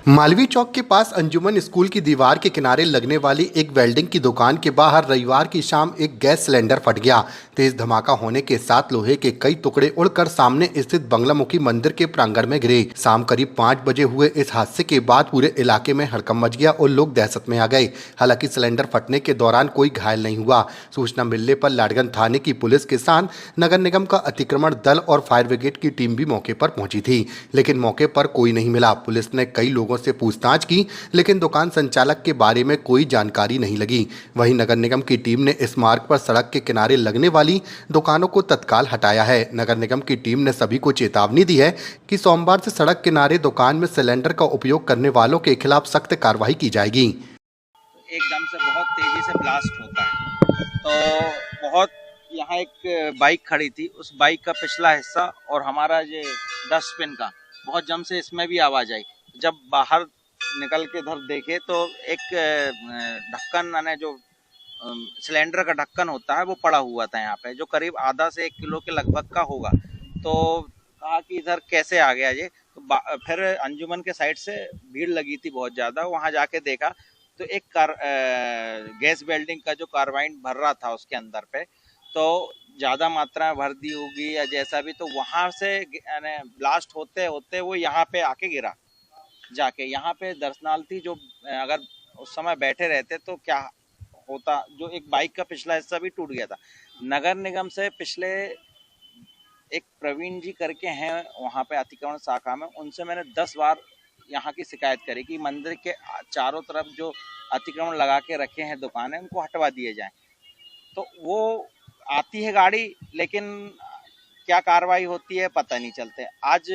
मालवीय चौक के पास अंजुमन स्कूल की दीवार के किनारे लगने वाली एक वेल्डिंग की दुकान के बाहर रविवार की शाम एक गैस सिलेंडर फट गया। तेज धमाका होने के साथ लोहे के कई टुकड़े उड़कर सामने स्थित बंगलामुखी मंदिर के प्रांगण में गिरे। शाम करीब 5 बजे हुए इस हादसे के बाद पूरे इलाके में हड़कंप मच गया और लोग दहशत में आ गए। हालांकि सिलेंडर फटने के दौरान कोई घायल नहीं हुआ। सूचना मिलने पर लाडगंज थाने की पुलिस के साथ नगर निगम का अतिक्रमण दल और फायर ब्रिगेड की टीम भी मौके पर पहुंची थी, लेकिन मौके पर कोई नहीं मिला। पुलिस ने कई लोगों से पूछताछ की, लेकिन दुकान संचालक के बारे में कोई जानकारी नहीं लगी। वहीं नगर निगम की टीम ने इस मार्ग पर सड़क के किनारे लगने वाली दुकानों को तत्काल हटाया है। नगर निगम की टीम ने सभी को चेतावनी दी है कि सोमवार से सड़क किनारे दुकान में सिलेंडर का उपयोग करने वालों के खिलाफ सख्त कार्रवाई की जाएगी। एकदम से बहुत तेजी से ब्लास्ट होता है, तो बहुत यहाँ एक बाइक खड़ी थी, उस बाइक का पिछला हिस्सा और हमारा ये डस्टबिन का बहुत जम से इसमें भी आवाज आई। जब बाहर निकल के इधर देखे तो एक ढक्कन यानी जो सिलेंडर का ढक्कन होता है वो पड़ा हुआ था यहाँ पे, जो करीब आधा से 1 किलो के लगभग का होगा। तो कहा कि इधर कैसे आ गया ये, तो फिर अंजुमन के साइड से भीड़ लगी थी बहुत ज्यादा। वहां जाके देखा तो एक गैस वेल्डिंग का जो कार्बाइन भर रहा था उसके अंदर पे, तो ज्यादा मात्रा में भर दी होगी या जैसा भी, तो वहां से ब्लास्ट होते होते वो यहाँ पे आके गिरा। जाके यहाँ पे दर्शनार्थी जो अगर उस समय बैठे रहते तो क्या होता, जो एक बाइक का पिछला हिस्सा भी टूट गया था। नगर निगम से पिछले एक प्रवीण जी करके हैं वहाँ पे अतिक्रमण शाखा में, उनसे मैंने 10 बार यहाँ की शिकायत करी कि मंदिर के चारों तरफ जो अतिक्रमण लगा के रखे हैं दुकानें, उनको हटवा दिए जाएं। तो वो आती है गाड़ी, लेकिन क्या कार्रवाई होती है पता नहीं चलते। आज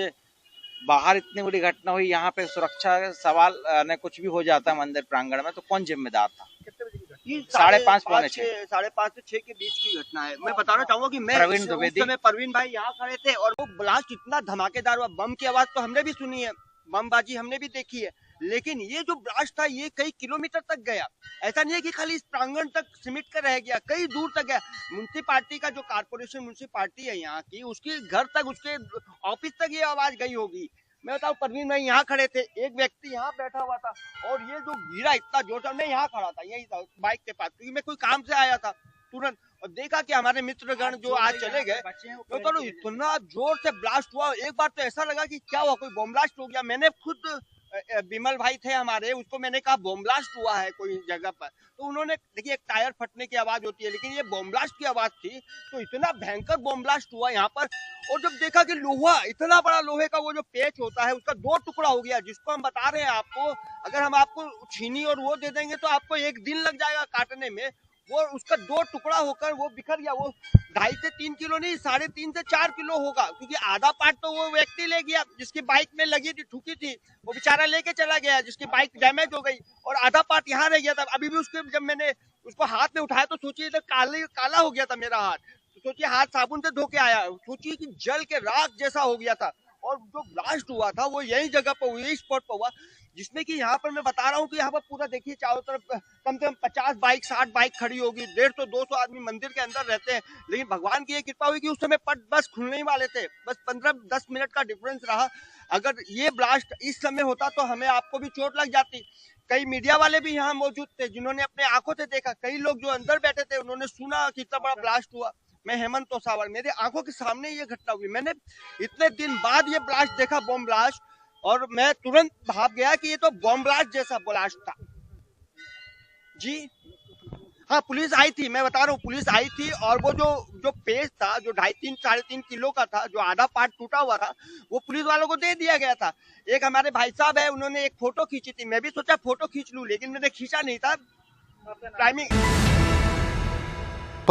बाहर इतनी बड़ी घटना हुई, यहाँ पे सुरक्षा का सवाल न कुछ भी हो जाता है मंदिर प्रांगण में, तो कौन जिम्मेदार था? कितने बजे की घटना? 5:30 पौने 6, 5:30 से 6 के बीच की घटना है। मैं बताना चाहूंगा कि मैं प्रवीण उस द्विवेदी, समय प्रवीण भाई यहाँ खड़े थे और वो ब्लास्ट इतना धमाकेदार हुआ। बम की आवाज तो हमने भी सुनी है, बमबाजी हमने भी देखी है, लेकिन ये जो ब्लास्ट था ये कई किलोमीटर तक गया। ऐसा नहीं है कि खाली इस प्रांगण तक सिमट कर रह गया, कई दूर तक गया। म्युनिसिपालिटी का जो कारपोरेशन म्युनिसिपालिटी है यहाँ की, उसके घर तक, उसके ऑफिस तक ये आवाज गई होगी। मैं बताऊं, प्रवीण भाई यहाँ खड़े थे, एक व्यक्ति यहाँ बैठा हुआ था और ये जो गिरा इतना जोर से, मैं यहाँ खड़ा था यही था बाइक के पास, क्योंकि मैं कोई काम से आया था तुरंत, और देखा कि हमारे मित्रगण जो आज चले गए, तो इतना जोर से ब्लास्ट हुआ। एक बार तो ऐसा लगा कि क्या हुआ, कोई बम ब्लास्ट हो गया। मैंने खुद विमल भाई थे हमारे, उसको मैंने कहा बम ब्लास्ट हुआ है कोई जगह पर, तो उन्होंने, देखिए एक टायर फटने की आवाज होती है, लेकिन ये बम ब्लास्ट की आवाज थी। तो इतना भयंकर बम ब्लास्ट हुआ यहाँ पर, और जब देखा कि लोहा, इतना बड़ा लोहे का वो जो पेच होता है उसका 2 टुकड़ा हो गया, जिसको हम बता रहे हैं आपको, अगर हम आपको छीनी और वो दे देंगे तो आपको 1 दिन लग जाएगा काटने में। वो उसका 2 टुकड़ा होकर वो बिखर गया। वो 2.5 से 3 किलो नहीं, 3.5 से 4 किलो होगा, क्योंकि आधा पार्ट तो वो व्यक्ति ले गया जिसकी बाइक में लगी थी, ठुकी थी, वो बेचारा लेके चला गया जिसकी बाइक डैमेज हो गई, और आधा पार्ट यहाँ रह गया था। अभी भी उसके, जब मैंने उसको हाथ में उठाया तो सोचिए तो काला हो गया था मेरा हाथ, तो सोचिए हाथ साबुन से धो के आया, सोचिए कि जल के राख जैसा हो गया था। और जो ब्लास्ट हुआ था वो यही जगह पर हुई, स्पॉट पर हुआ, जिसमें कि यहाँ पर मैं बता रहा हूँ कि यहाँ पर पूरा देखिए चारों तरफ कम से कम 50 बाइक 60 बाइक खड़ी होगी, 150-200 आदमी मंदिर के अंदर रहते हैं। लेकिन भगवान की ये कृपा हुई कि उस समय पट बस खुलने ही वाले थे, बस 15-10 मिनट का डिफरेंस रहा। अगर ये ब्लास्ट इस समय होता तो हमें आपको भी चोट लग जाती। कई मीडिया वाले भी यहाँ मौजूद थे जिन्होंने अपने आंखों से देखा, कई लोग जो अंदर बैठे थे उन्होंने सुना कि इतना बड़ा ब्लास्ट हुआ। मैं हेमंत तोसावर, मेरे आंखों के सामने ये घटना हुई, मैंने इतने दिन बाद ये ब्लास्ट देखा, बम ब्लास्ट, और मैं तुरंत भाग गया कि ये तो बम ब्लास्ट जैसा ब्लास्ट था जी। हाँ, पुलिस आई थी, मैं बता रहा हूँ पुलिस आई थी, और वो जो पेज था जो 2.5 साढ़े 3 किलो का था, जो आधा पार्ट टूटा हुआ था, वो पुलिस वालों को दे दिया गया था। एक हमारे भाई साहब है, उन्होंने एक फोटो खींची थी, मैं भी सोचा फोटो खींच लूं, लेकिन मैंने खींचा नहीं था टाइमिंग।